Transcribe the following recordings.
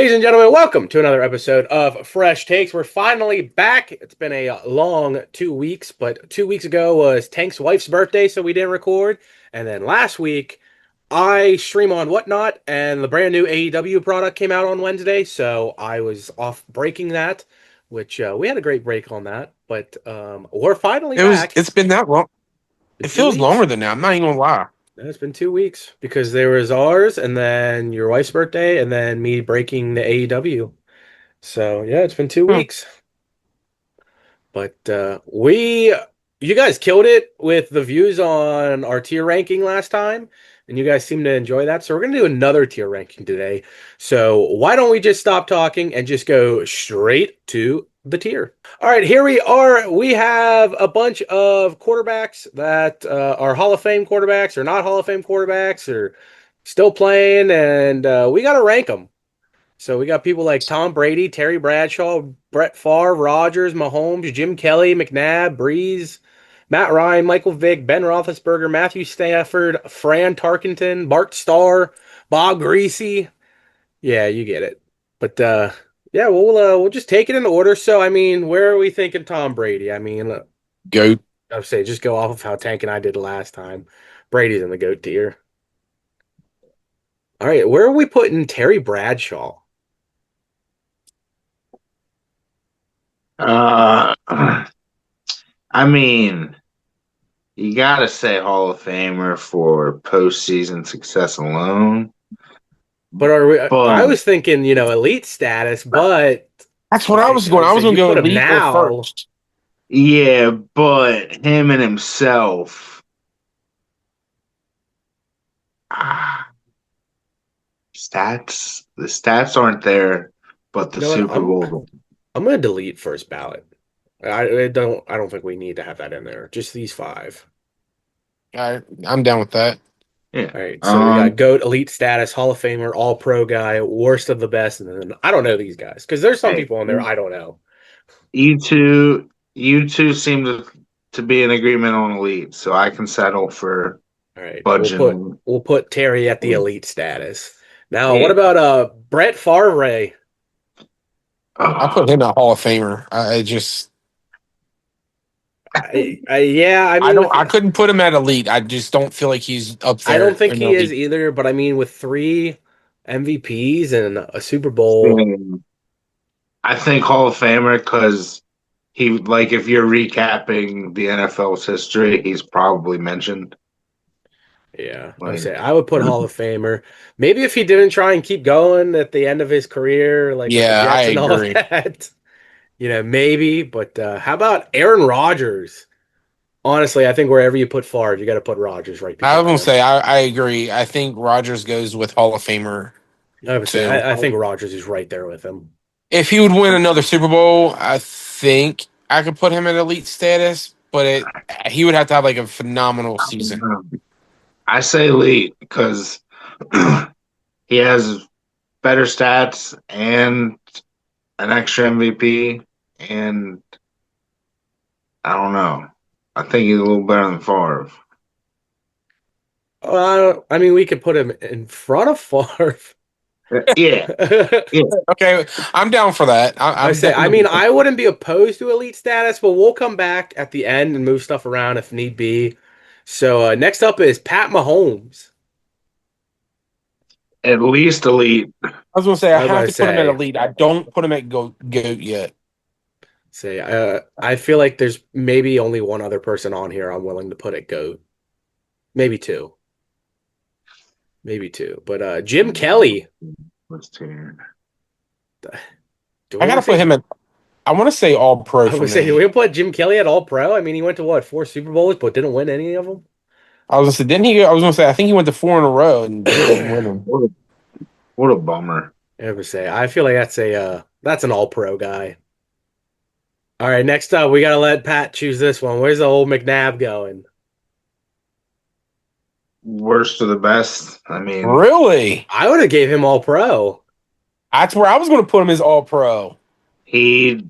Ladies and gentlemen, welcome to another episode of Fresh Takes. We're finally back. It's been a long 2 weeks, but 2 weeks ago was Tank's wife's birthday, so we didn't record. And then last week, I stream on Whatnot, and the brand new AEW product came out on Wednesday, so I was off breaking that, which we had a great break on that. But we're finally back. It's been that long. In It two feels weeks. longer than that. I'm not even gonna lie. It's been 2 weeks because there was ours, and then your wife's birthday, and then me breaking the AEW. So yeah, it's been two Hmm. weeks. But you guys killed it with the views on our tier ranking last time, and you guys seem to enjoy that. So we're gonna do another tier ranking today. So why don't we just stop talking and just go straight to the tier? All right, here we are. We have a bunch of quarterbacks that are Hall of Fame quarterbacks, or not Hall of Fame quarterbacks, or still playing, and we got to rank them. So we got people like Tom Brady, Terry Bradshaw, Brett Favre, Rodgers, Mahomes, Jim Kelly, McNabb, Breeze, Matt Ryan, Michael Vick, Ben Roethlisberger, Matthew Stafford, Fran Tarkenton, Bart Starr, Bob Greasy. Yeah, you get it. But yeah, we'll just take it in order. So I mean, where are we thinking Tom Brady? I mean, Goat. I'd say just go off of how Tank and I did last time. Brady's in the GOAT tier. All right, where are we putting Terry Bradshaw? Uh, I mean, you gotta say Hall of Famer for postseason success alone. But are we? I But was thinking, elite status, but That's what I was going. I'd I was say gonna you go put him elite or now. first. yeah, but him and himself, ah, the stats aren't there, but the You know what? Super Bowl. I'm gonna delete first ballot. I don't think we need to have that in there. Just these five. I'm down with that. Yeah. All right. So we got GOAT, elite status, Hall of Famer, All Pro guy, worst of the best, and then I don't know these guys because there's some Hey, people in there I don't know. you two seem to be in agreement on elite, so I can settle for All right. We'll put budging. we'll put Terry at the elite status. Now, what Yeah. about Brett Favre? I put him a Hall of Famer. Yeah, I I mean don't. with I couldn't put him at elite. I just don't feel like he's up I don't there think in he is elite. either, but I mean, with three MVPs and a Super Bowl, Um, I think Hall of Famer because like if you're recapping the NFL's history, he's probably mentioned. yeah, I would Like, say I would put Hall of Famer. Maybe if he didn't try and keep going at the end of his career, like with the Yeah, I Jets and all agree. that, maybe. But how about Aaron Rodgers? Honestly, I think wherever you put Favre, you got to put Rodgers right I was gonna there. say I agree. I think Rogers goes with Hall of Famer I would say too. I think Rodgers is right there with him. If he would win another Super Bowl, I think I could put him in elite status, but he would have to have like a phenomenal season. I say elite because he has better stats and an extra MVP, and I don't know. I think he's a little better than Favre. I mean, we could put him in front of Favre. Yeah, yeah. Okay, I'm down for that. I I'm say, down I to mean, I wouldn't be opposed to elite status, but we'll come back at the end and move stuff around if need be. So next up is Pat Mahomes. At least elite. I was gonna say I I was about have to to put him at say, elite. I don't put him at goat yet. I feel like there's maybe only one other person on here I'm willing to put at GOAT. Maybe two. Maybe two. But Jim Kelly. What's here? Do we I want gotta to say put him at. I want to say All Pro I for would say, do we me. put Jim Kelly at all pro? I mean, he went to what, four Super Bowls, but didn't win any of them? I was gonna say, didn't he? I was gonna say I think he went to 4 in a row and didn't win them. What a bummer. I would say, I feel like that's an all pro guy. All right, next up, we got to let Pat choose this one. Where's the old McNabb going? Worst of the best. I mean, Really? I would have gave him all pro. That's where I was gonna put him as All Pro. he,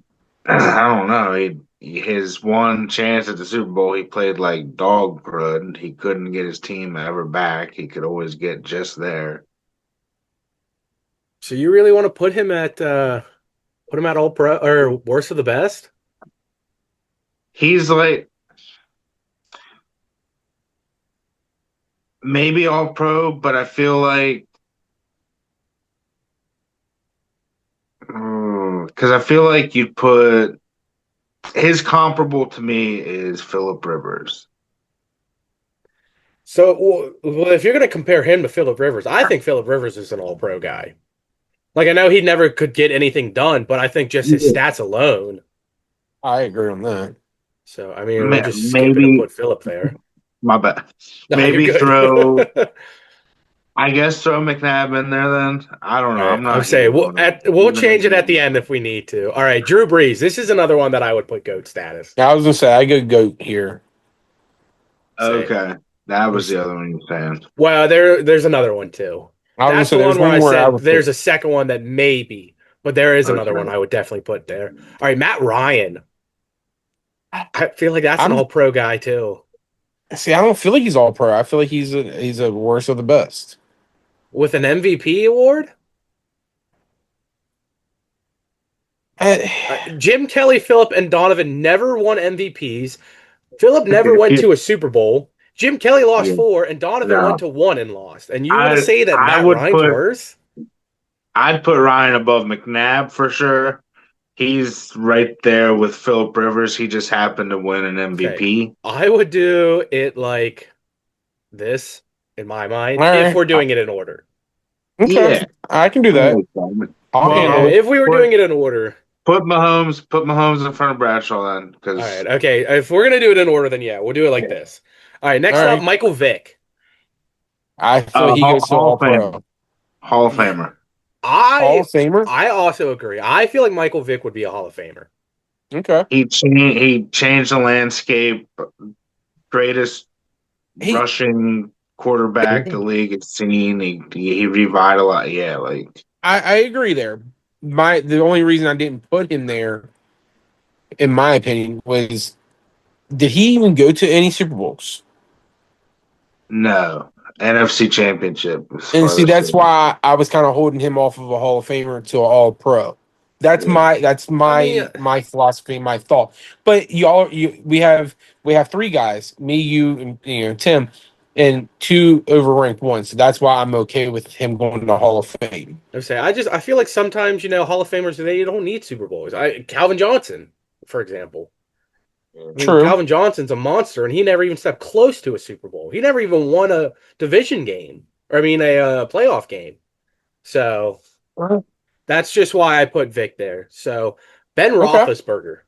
I don't know. His one chance at the Super Bowl, he played like dog crud. He couldn't get his team ever back. He could always get just there. So you really want to put him at all pro or worst of the best? He's like maybe all pro, but I feel like because I feel like you'd put his comparable to me is Philip Rivers. So, well, if you're going to compare him to Philip Rivers, I think Philip Rivers is an all pro guy. Like, I know he never could get anything done, but I think just his Yeah. stats alone. I agree on that. So, I mean, we'll just skip it and Maybe put Philip there. my bad. No, you're Maybe good. throw All I guess throw McNabb in there then. I don't know. right. I'm I'm not saying hating on him. we'll Even change it at the though end if we need to. All right. Drew Brees. This is another one that I would put GOAT status. I was gonna say I go goat here. Say, okay. That was let's, the other one you're saying. well, there's another one too. I was gonna That's say the there's one where one I more I said would put. there's a second one that maybe, but there is another one Okay. I would definitely put there. All right. Matt Ryan. I feel like that's an I'm all pro guy too. see. I don't feel like he's all pro. I feel like he's a worst of the best. With an MVP award? Uh, Jim Kelly, Phillip, and Donovan never won MVPs. Phillip never went to a Super Bowl. Jim Kelly lost Yeah. four, and Donovan went No. to one and lost. And you want to I say that I Matt would Ryan's put worse? I'd put Ryan above McNabb for sure. He's right there with Philip Rivers. He just happened to win an Okay. MVP. I would do it like this in my all mind if right. we're doing it in order. Okay. Yeah. I can do I that. like that. I'll Yeah, handle Well, it. if we were put doing it in order. put Mahomes in front of Bradshaw then, All right. because Okay. If we're going to do it in order, then yeah, we'll do it like yeah. this. All right. All Next up, right. Michael Vick. I feel like he goes to Hall all of Fame, pro. Hall of Famer. Hall I of Famer. I also agree. I feel like Michael Vick would be a Hall of Famer. Okay. He changed the landscape. Greatest He rushing quarterback the league has seen. He revitalized. Yeah, like I agree there. The only reason I didn't put him there, in my opinion, was did he even go to any Super Bowls? no NFC Championship as And see, farthest. that's why I was kind of holding him off of a Hall of Famer to an All Pro. That's Yeah. I mean, my philosophy, my thought. But we have three guys, me, you, and Tim, and two overranked ones. So that's why I'm okay with him going to the Hall of Fame. I feel like sometimes Hall of Famers they don't need Super Bowls. Calvin Johnson, for example. I mean, True. Calvin Johnson's a monster, and he never even stepped close to a Super Bowl. He never even won a division game, or I mean, a playoff game. So that's just why I put Vic there. So Ben Okay. Roethlisberger.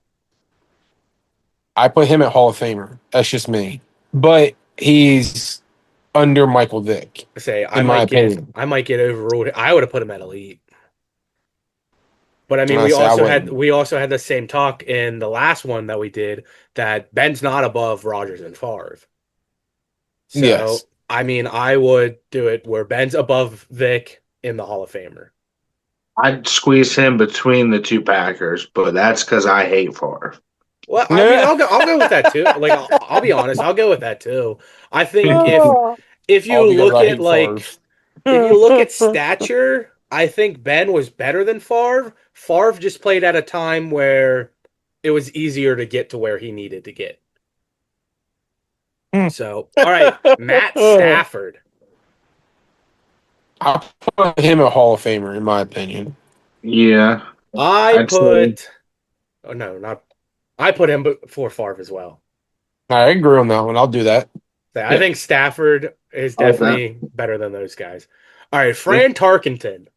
I put him at Hall of Famer. That's just me. But he's under Michael Vick, in my opinion. I might get overruled. I would have put him at elite. But I And mean, I say I wouldn't. we also had the same talk in the last one that we did that Ben's not above Rodgers and Favre. So Yes. I mean, I would do it where Ben's above Vic in the Hall of Famer. I'd squeeze him between the two Packers, but that's because I hate Favre. Well, I mean, I'll go with that too. Like, I'll be honest, I'll go with that too. I think if you All because look I at hate Favre. if you look at stature, I think Ben was better than Favre. Favre just played at a time where it was easier to get to where he needed to get. So, all right, Matt Stafford. I put him a Hall of Famer, in my opinion. Yeah, I I'd say put oh no, not I put him before Favre as well. I agree on that one. I'll do that. I yeah. think Stafford is I like that. definitely better than those guys. All right, Yeah. Fran Tarkenton.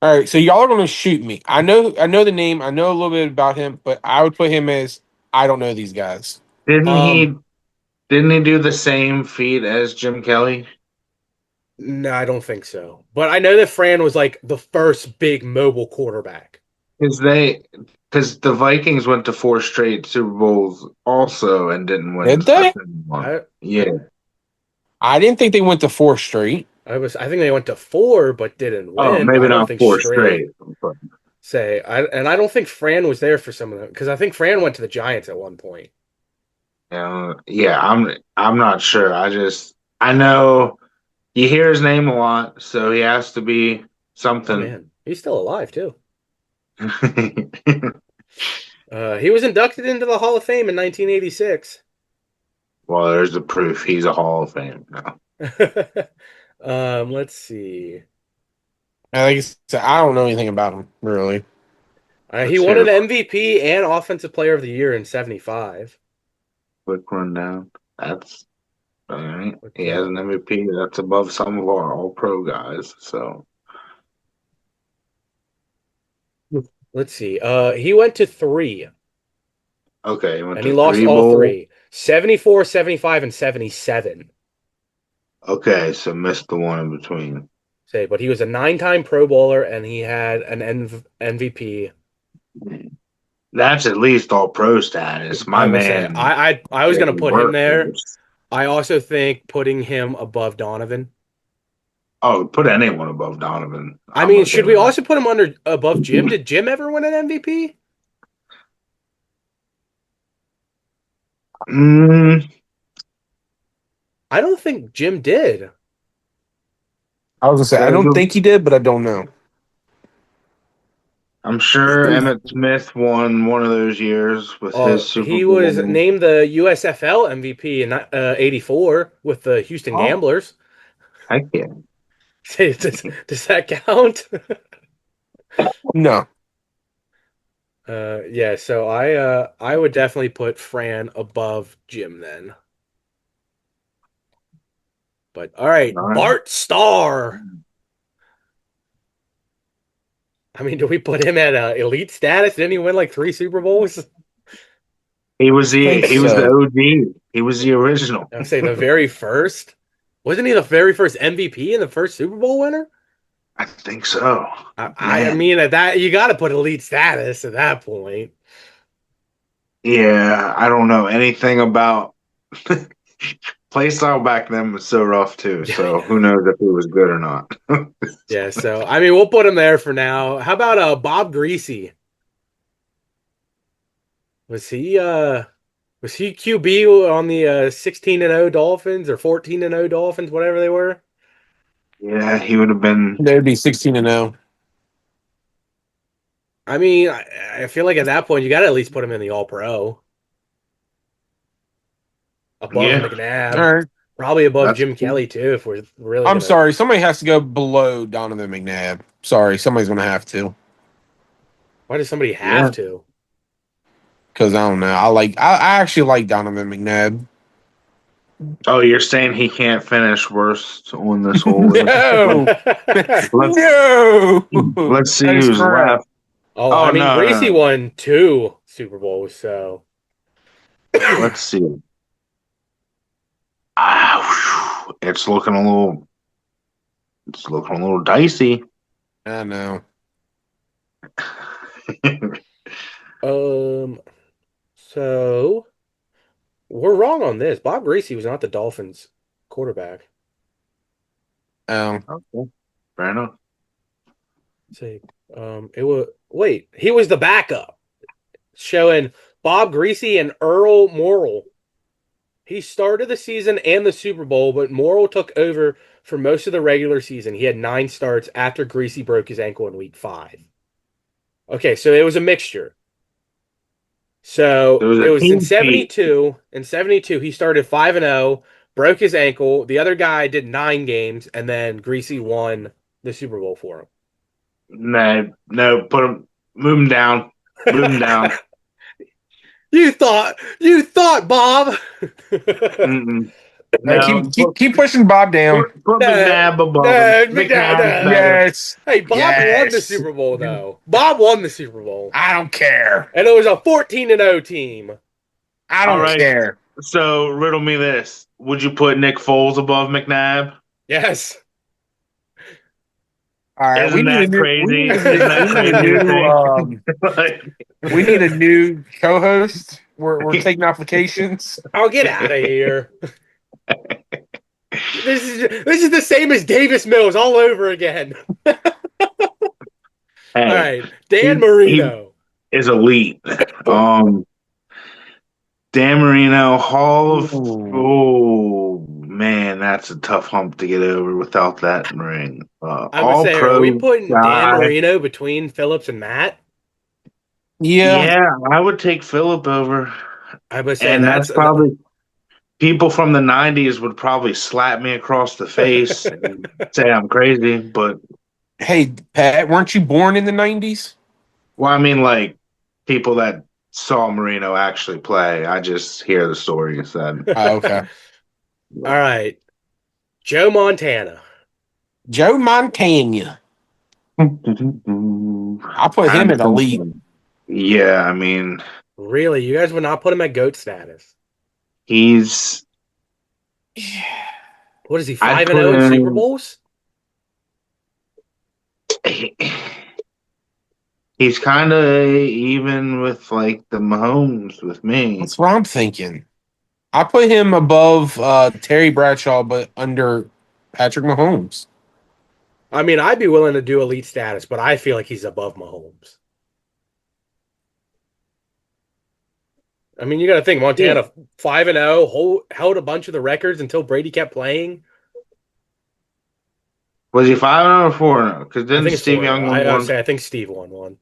All right, so y'all are going to shoot me. I know the name. I know a little bit about him, but I would put him as I don't know these guys. Didn't Um, he? Didn't he do the same feat as Jim Kelly? no, I don't think so. But I know that Fran was like the first big mobile quarterback. Because the Vikings went to four straight Super Bowls also and didn't win Did a they? single one. I, Yeah, I didn't think they went to four straight. I think they went to four but didn't oh, win. But maybe I don't not think four straight. straight, but And I don't think Fran was there for some of them because I think Fran went to the Giants at one point. yeah, I'm not sure. I know you hear his name a lot, so he has to be Oh something. man, he's still alive too. He was inducted into the Hall of Fame in 1986. Well, there's the proof. He's a Hall of Fame now. Let's see. Like I said, I don't know anything about him really. He Let's won hear an the MVP and Offensive Player of the Year in '75. quick rundown. That's all right. But He has an MVP. That's above some of our All Pro guys. So let's see. He went to three, okay, he went and he to lost three all bowl. three: 74, 75, and 77. Okay, so missed the one in between. Say, but he was a nine-time Pro Bowler, and he had an MVP. That's at least All Pro status. My I will say, man I was was gonna a put him there. workhorse. I also think putting him above Donovan. Oh, put anyone above Donovan. I I'm mean, okay should we with also put him under above Jim? Did Jim ever win an MVP? that. I don't think Jim did. I was gonna say I There's don't a, think he did, but I don't know. I'm sure Emmett Smith won one of those years with his Super He Bowl was ring. named the USFL MVP in '84 with the Houston Oh, Gamblers. heck yeah. Does that count? No. Yeah. So I would definitely put Fran above Jim then. But all right, All right. Bart Starr. I mean, do we put him at elite status? Didn't he win like three Super Bowls? Think He was the so. OG. He was the original. I would say the very first. Wasn't he the very first MVP and the first Super Bowl winner? I think so. I Man. mean, at that you got to put elite status at that point. Yeah, I don't know anything about play style back then was so rough too. Yeah, I So who know. knows if it was good or not. Yeah, so I mean, we'll put him there for now. How about Bob Greasy? Was he uh was he QB on the 16-0 Dolphins or 14-0 Dolphins, whatever they were? Yeah, he would have been. They'd be 16-0. I mean, I feel like at that point you got to at least put him in the All Pro above Yeah, All McNabb, right. probably above that's Jim Kelly too, if we're really I'm gonna. sorry. Somebody has to go below Donovan McNabb. Sorry, somebody's gonna have to. Why does somebody yeah. have to? Because I don't know. I actually like Donovan McNabb. Oh, you're saying he can't finish worst on this whole list? No. Let's No. let's see That is who's correct. left. Oh, Oh I mean, no, Greasy no. won two Super Bowls, so Let's see. Ah, it's looking a little dicey. I know. um, so we're wrong on this. Bob Greasy was not the Dolphins quarterback. Okay, fair enough. Say, it was wait, he was the backup, showing Bob Greasy and Earl Morrill. He started the season and the Super Bowl, but Morrill took over for most of the regular season. He had 9 starts after Greasy broke his ankle in week 5. Okay, so it was a mixture. There So was it a was in team sheet. 72. In 72, he started 5-0, broke his ankle. The other guy did 9 games, and then Greasy won the Super Bowl for No, no, move him down, move him him. down. You thought, Bob. Mm-mm. Keep No, keep keep pushing Bob down. put No, McNabb above him. no, McNabb's no. better. Yes. Hey, Bob won the Yes. Super Bowl, though. Bob won the Super Bowl. I don't care. And it was a 14-0 team. I All don't right. care. So riddle me this: would you put Nick Foles above McNabb? Yes. All right, we Isn't need a that new we crazy? need a Isn't new we that need a crazy to new think? Like, we need a new co-host. We're taking applications. I'll get out of here. This is the same as Davis Mills all over again. All hey, right, Dan he Marino. is elite. Um, Dan Marino, Hall of. Ooh. Oh man, that's a tough hump to get over without that ring. I would All say, are we pro putting Dan guy. Marino between Phillips and Matt? Yeah. Yeah, I would take Phillip over, I would say and that's that's probably people from the '90s would probably slap me across the face and say I'm crazy. But Hey, Pat, weren't you born in the 90s? well, I mean, like people that saw Marino actually play. I just hear the stories that. Oh, okay. All right, Joe Montana. Joe Montana. I put him I'm at elite. thinking. Yeah, I mean, Really, you guys would not put him at GOAT status? he's. What is he, I'd 5-0 put in Super him. Bowls? He's kind of even with like the Mahomes with me. That's what I'm thinking. I put him above Terry Bradshaw, but under Patrick Mahomes. I mean, I'd be willing to do elite status, but I feel like he's above Mahomes. I mean, you got to think Yeah. Montana 5-0, held a bunch of the records until Brady kept playing. Was he 5-0 or 4-0? Because I didn't think it's Steve 4-0. Young win I would one? say I think Steve won one.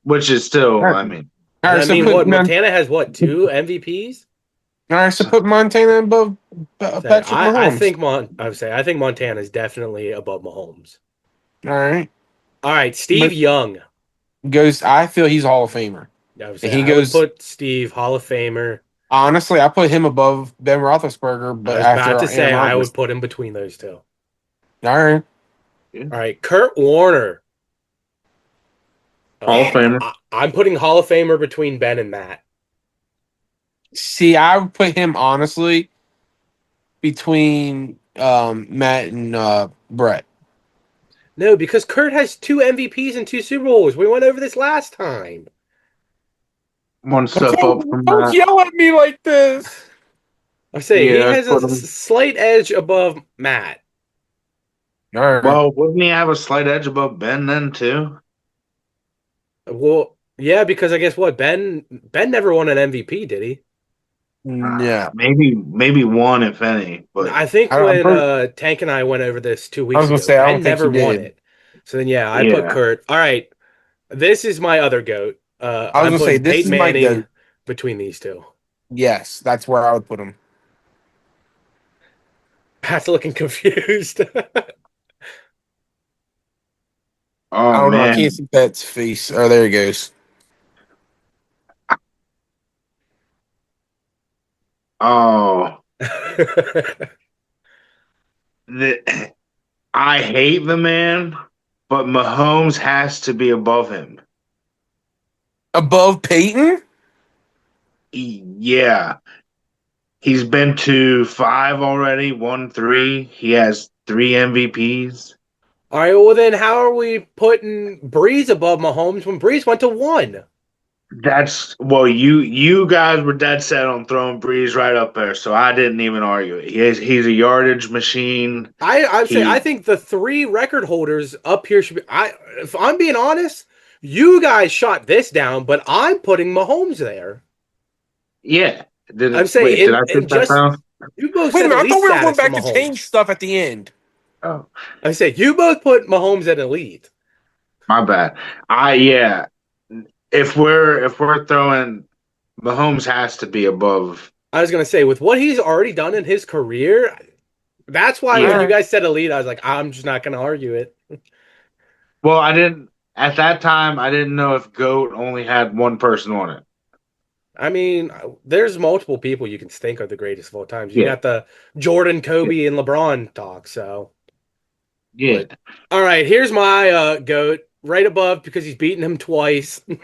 Which is All still, right, I mean, all right, I so mean, put what Mon- Montana has what, two MVPs? all right, so put Montana above Say Patrick I Mahomes. think I would say I think Montana is definitely above Mahomes. All right, All right, Steve but Young. goes. I feel he's a Hall of Famer, I would and say he I would goes. put Steve Hall of Famer. Honestly, I put him above Ben Roethlisberger, I but was about after to say Aaron I would Rodgers. put him between those two. All right, yeah. All right, Kurt Warner. Hall of Famer. I'm putting Hall of Famer between Ben and Matt. see, I would put him honestly between Matt and Brett. No, because Kurt has two MVPs and two Super Bowls. We went over this last time. One step up from Don't that. yell at me like this. I say he Yeah, has a put him. slight edge above Matt. All right. Well, wouldn't he have a slight edge above Ben then too? Well, yeah, because I guess what Ben never won an MVP, did he? Yeah. Maybe one if any, but I think I'm when pretty, Tank and I went over this two I was weeks gonna ago, say I don't Ben think he never won did. it. So then, yeah, I put yeah. Kurt. All right, this is my other goat. I was I'm gonna say putting this Peyton is my Manning goat. between these two. Yes, that's where I would put him. Pat's looking confused. I Oh don't know. I can't man. see Pat's face. Oh, there he goes. Oh, the, I hate the man, but Mahomes has to be above him. Above Peyton? Yeah, he's been to five already, won three. He has three MVPs. All right, well then, how are we putting Breeze above Mahomes when Breeze went to one? That's well, you guys were dead set on throwing Breeze right up there, so I didn't even argue it. He's a yardage machine. I'd say I He think the three record holders up here should be. If I'm being honest, you guys shot this down, but I'm putting Mahomes there. yeah. Did I'm it saying wait, did I in put that just down? you both Wait a said minute. I elite thought we were going status for back to change Mahomes. stuff at the end. Oh, I say you both put Mahomes at elite. my bad. I yeah. If we're throwing Mahomes has to be above. I was gonna say with what he's already done in his career, that's why All when Yeah. you right. guys said elite, I was like, I'm just not gonna argue it. Well, I didn't at that time. I didn't know if Goat only had one person on it. I mean, there's multiple people you can think are the greatest of all times. You Yeah. got the Jordan, Kobe, and LeBron talk. So, Yeah. but all right, here's my goat right above because he's beaten him twice. No,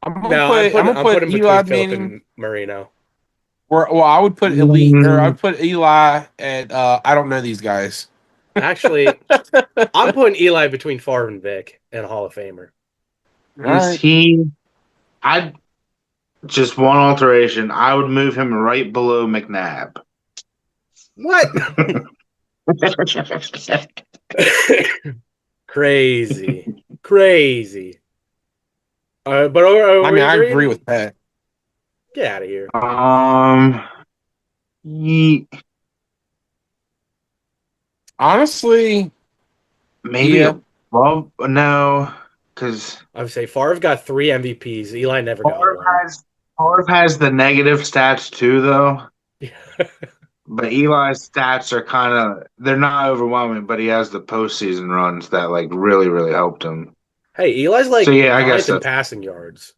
I'm gonna I'm put putting between Eli Phillip Manning. and Marino. Well, I would put elite, or Mm, I'd put Eli at. I don't know these guys. Actually, I'm putting Eli between Favre and Vic and Hall of Famer. All is right. he? I just one alteration. I would move him right below McNabb. What? Crazy, crazy. But are I we mean, I agree agreeing? with Pat. Get out of here. Um, ye- Honestly, maybe yeah. above. No, because I would say Favre got 3 MVPs. Eli never got Favre one. Favre has the negative stats too, though. But Eli's stats are kind of they're not overwhelming, but he has the postseason runs that like really, really helped him. Hey, Eli's So like yeah, ninth in passing yards.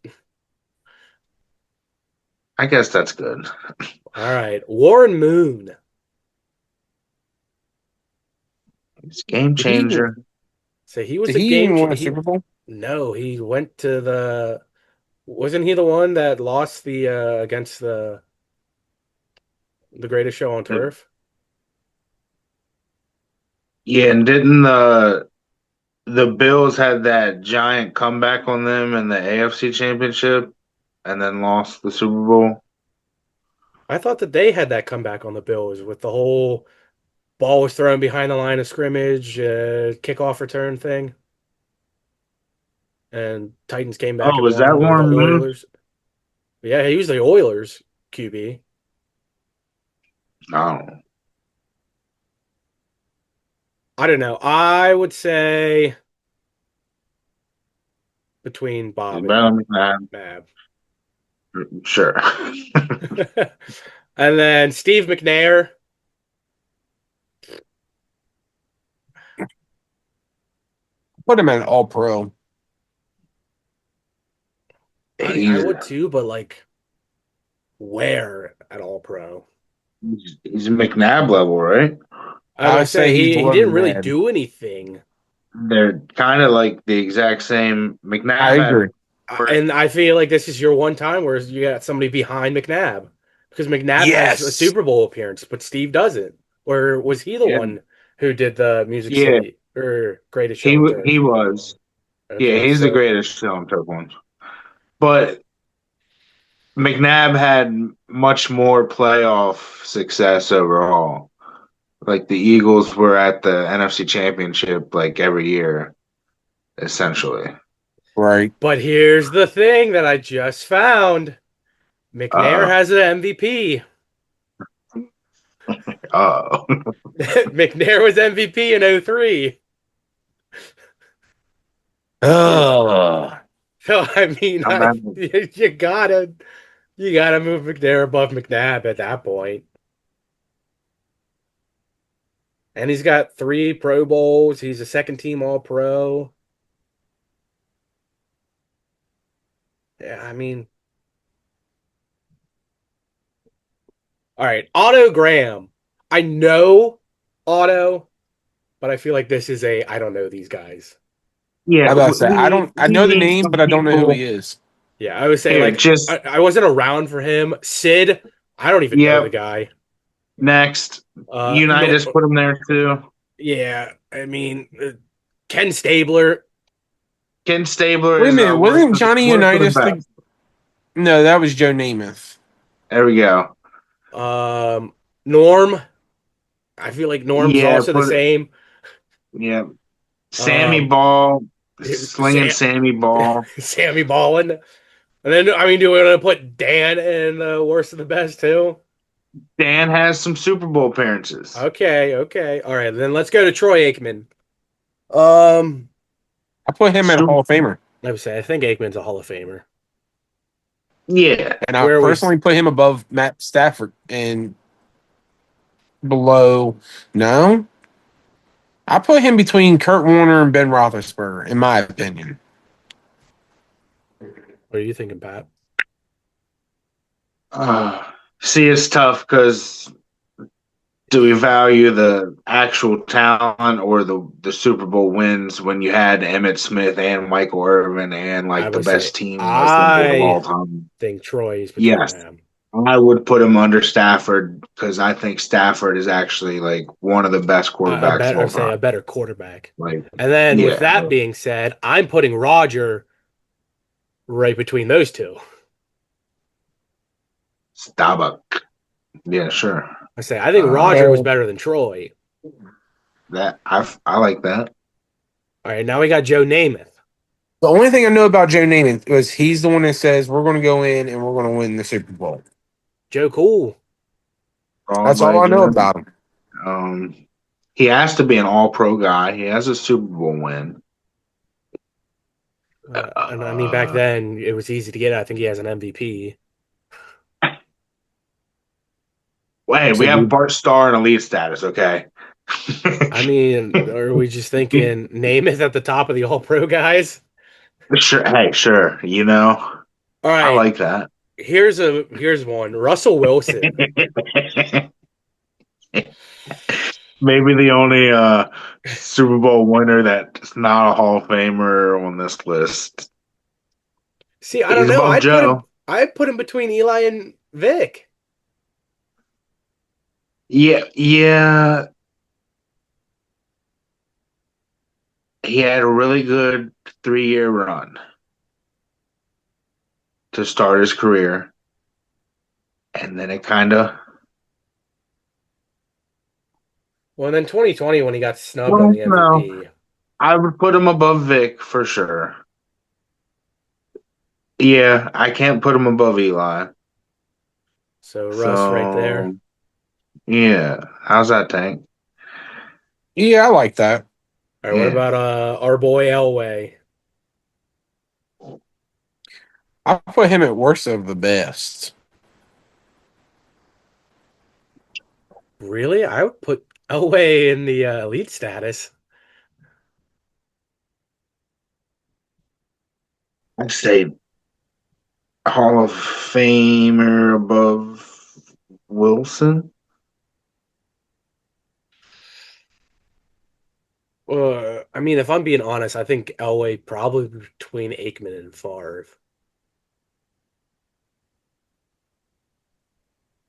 I guess that's good. All right, Warren Moon. It's game Did he even changer. So he was did a he game. even win a He Super Bowl? no, he went to the. Wasn't he the one that lost the against the greatest show on turf? Yeah, and didn't the Bills had that giant comeback on them in the AFC Championship and then lost the Super Bowl? I thought that they had that comeback on the Bills with the whole ball was thrown behind the line of scrimmage, kickoff return thing, and Titans came back Oh, and was that won over the Warren Moon? Oilers. Yeah, he was the Oilers QB. No. I don't know. I would say between He's Bob better and than that. Mab. Sure. And then Steve McNair. Put him at All Pro. I mean, I he's would too, but like where at all pro? he's McNabb level, right? I was I gonna would say say he's he below didn't really McNabb. do anything. They're kind of like the exact same. I McNabb agree. had worse. And I feel like this is your one time where you got somebody behind McNabb because McNabb has a Yes. Super Bowl appearance, but Steve doesn't. Or was he the Yeah, one who did the Music yeah, City or Greatest Show on he Turf? was. Yeah, Okay, he's the so greatest show on turf ones. But McNabb had much more playoff success overall. Like the Eagles were at the NFC Championship like every year, essentially. Right. but here's the thing that I just found. McNair Uh, has an MVP. oh, McNair was MVP in '03. Oh. So I mean, I'm I not, you gotta move McNair above McNabb at that point. And he's got 3 Pro Bowls. He's a second team All Pro. Yeah, I mean, all right, Otto Graham. I know Otto, but I feel like this is a I don't know these guys. yeah, I about to say I we know the need name, some but I don't know who he people is. Yeah, I would say here. like Just I wasn't around for him. Sid, I don't even know the yep. guy. Next, No, Unitas put him there too. yeah, I mean, Ken Stabler. Ken Stabler Wait a is minute, wasn't Johnny worst of the Unitas the best. No, that was Joe Namath. There we go. Um, Norm. I feel like Norm's Yeah, also the put same. yeah. Sammy Um, Ball, slinging Sam, Sammy Ball. Sammy Ballin. And then, I mean, do we want to put Dan in the worst of the best too? Dan has some Super Bowl appearances. Okay, okay. All right, then let's go to Troy Aikman. Um, I put him at a Super, Hall of Famer. I would say I think Aikman's a Hall of Famer. yeah, And I Where are we? personally put him above Matt Stafford and below no. I put him between Kurt Warner and Ben Roethlisberger, in my opinion. What are you thinking, Pat? see, it's tough because do we value the actual talent or the Super Bowl wins when you had Emmitt Smith and Michael Irvin and I like the would say best team assembled of I all time? think Troy is between Yes, them. I would put him under Stafford because I think Stafford is actually like one of the best A quarterbacks of better, all say a time. better quarterback. Like, And then with yeah, that being said, I'm putting Roger right between those two. Starbuck. Yeah, sure. I say I think Roger was Um, better than Troy. that I like that. All right, now we got Joe Namath. The only thing I know about Joe Namath was he's the one that says we're going to go in and we're going to win the Super Bowl. Joe Cool. Called That's all by I know Jim. about him. He has to be an All Pro guy. He has a Super Bowl win. And I mean, back Uh, then it was easy to get. I think he has an MVP. Wait, we So have we, Bart Starr in elite status. Okay. I mean, are we just thinking Namath at the top of the All Pro guys? Sure. Hey, sure. All I right, like that. here's one. Russell Wilson. Maybe the only Super Bowl winner that's not a Hall of Famer on this list. See, I don't He's know. above Joe. I'd put him between Eli and Vic. Yeah, yeah. He had a really good 3 year run to start his career, and then it kind of. Well, and then 2020 when he got snubbed on Well, the no, MVP. I would put him above Vic for sure. Yeah, I can't put him above Eli. So Russ right there. So yeah, how's that, Tank? yeah, I like that. All right, what Yeah, about our boy Elway? I put him at worst of the best. Really? I would put Elway in the elite status. I'd say Hall of Famer above Wilson. I mean, if I'm being honest, I think Elway probably between Aikman and Favre.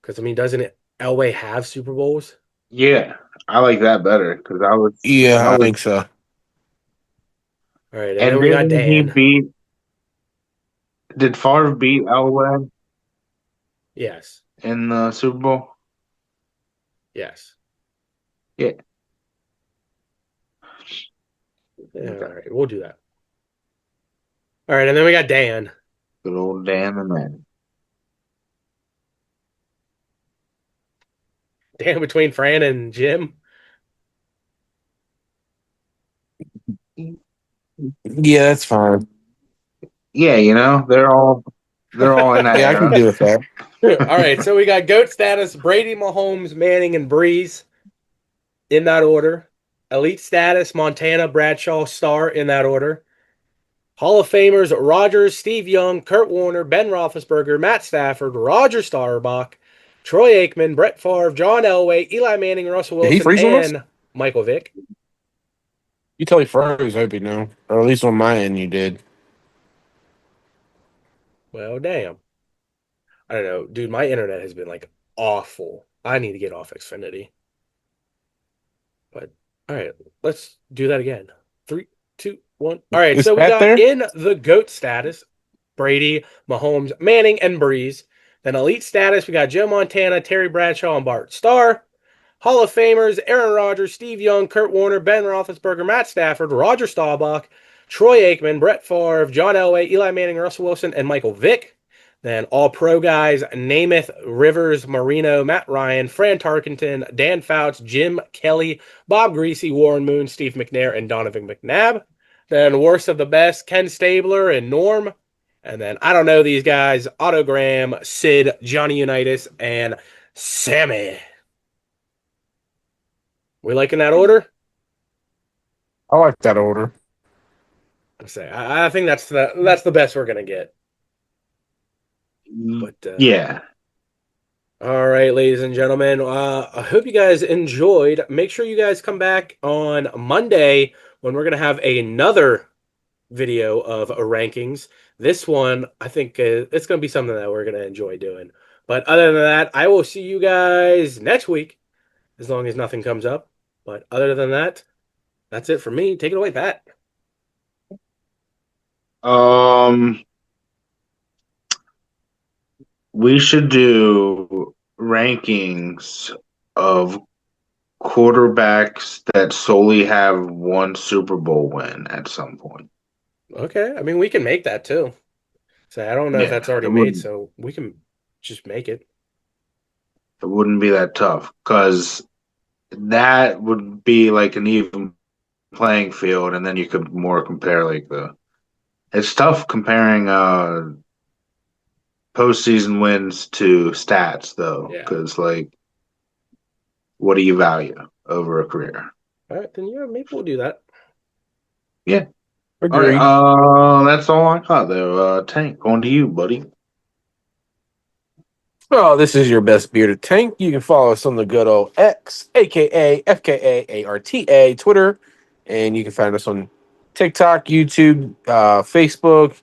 Because I mean, doesn't Elway have Super Bowls? Yeah, I like that better because I Yeah, I was, think so. All right, and then and we got didn't he Dan. beat? Did Favre beat Elway Yes, in the Super Bowl? yes. Yeah. Yeah, Okay. all right, we'll do that. All right, and then we got Dan. Good old Dan the man. Dan between Fran and Jim. Yeah, that's fine. Yeah, they're all in that Yeah, I can era. do with that. All right, so we got GOAT status, Brady, Mahomes, Manning, and Breeze in that order. Elite status, Montana, Bradshaw, Starr in that order. Hall of Famers, Rodgers, Steve Young, Kurt Warner, Ben Roethlisberger, Matt Stafford, Roger Staubach, Troy Aikman, Brett Favre, John Elway, Eli Manning, Russell Did he Wilson, freeze on us? and Michael Vick. You tell he froze, I hope you know. Or at least on my end you did. Well, damn. I don't know. Dude, my internet has been like awful. I need to get off Xfinity. But all right, let's do that again. Three, two, one. All right, Is so we Pat got there? in the GOAT status Brady, Mahomes, Manning, and Breeze. Then elite status, we got Joe Montana, Terry Bradshaw, and Bart Starr. Hall of Famers, Aaron Rodgers, Steve Young, Kurt Warner, Ben Roethlisberger, Matt Stafford, Roger Staubach, Troy Aikman, Brett Favre, John Elway, Eli Manning, Russell Wilson, and Michael Vick. Then all pro guys, Namath, Rivers, Marino, Matt Ryan, Fran Tarkenton, Dan Fouts, Jim Kelly, Bob Greasy, Warren Moon, Steve McNair, and Donovan McNabb. Then worst of the best, Ken Stabler and Norm. And then I don't know these guys, Autogram, Sid, Johnny Unitas, and Sammy. We liking that order? I like that order. I think that's the best we're gonna get. But Yeah. all right, ladies and gentlemen, I hope you guys enjoyed. Make sure you guys come back on Monday when we're gonna have another video of rankings. This one, I think it's gonna be something that we're gonna enjoy doing. But other than that, I will see you guys next week, as long as nothing comes up. But other than that, that's it for me. Take it away, Pat. Um, we should do rankings of quarterbacks that solely have one Super Bowl win at some point. Okay. I mean, we can make that too. So I don't know if that's Yeah, already made, so we can just make it. it wouldn't be that tough because that would be like an even playing field, and then you could more compare like the. It's tough comparing postseason wins to stats though, Yeah. because like, what do you value over a career? All right, then yeah, maybe we'll do that. Yeah. All right. Agreed. That's all I got there. Tank, on to you, buddy. Oh, this is your best bearded tank. You can follow us on the good old X, aka FKAARTA, Twitter, and you can find us on TikTok, YouTube, Facebook,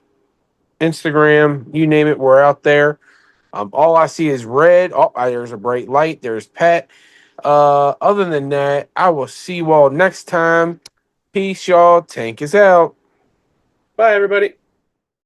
Instagram, you name it, we're out there. All I see is red. Oh, there's a bright light. There's Pat. Other than that, I will see you all next time. Peace, y'all. Tank is out. Bye, everybody.